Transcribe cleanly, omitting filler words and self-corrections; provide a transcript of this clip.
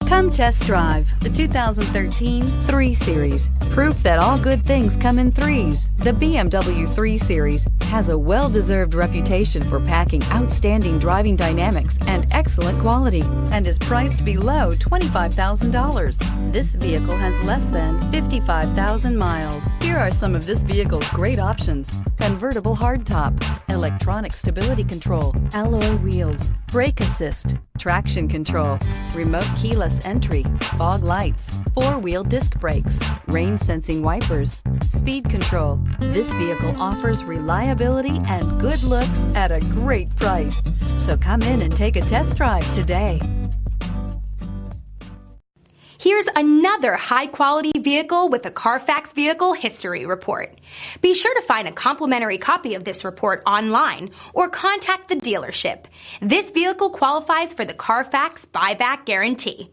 Come test drive the 2013 3 Series. Proof that all good things come in threes. The BMW 3 Series has a well-deserved reputation for packing outstanding driving dynamics and excellent quality and is priced below $25,000. This vehicle has less than 55,000 miles. Here are some of this vehicle's great options: convertible hardtop, electronic stability control, alloy wheels, brake assist, traction control, remote keyless entry, fog lights, 4-wheel disc brakes, rain sensing wipers, speed control. This vehicle offers reliability and good looks at a great price. So come in and take a test drive today. Here's another high-quality vehicle with a CARFAX Vehicle History Report. Be sure to find a complimentary copy of this report online or contact the dealership. This vehicle qualifies for the CARFAX Buyback Guarantee.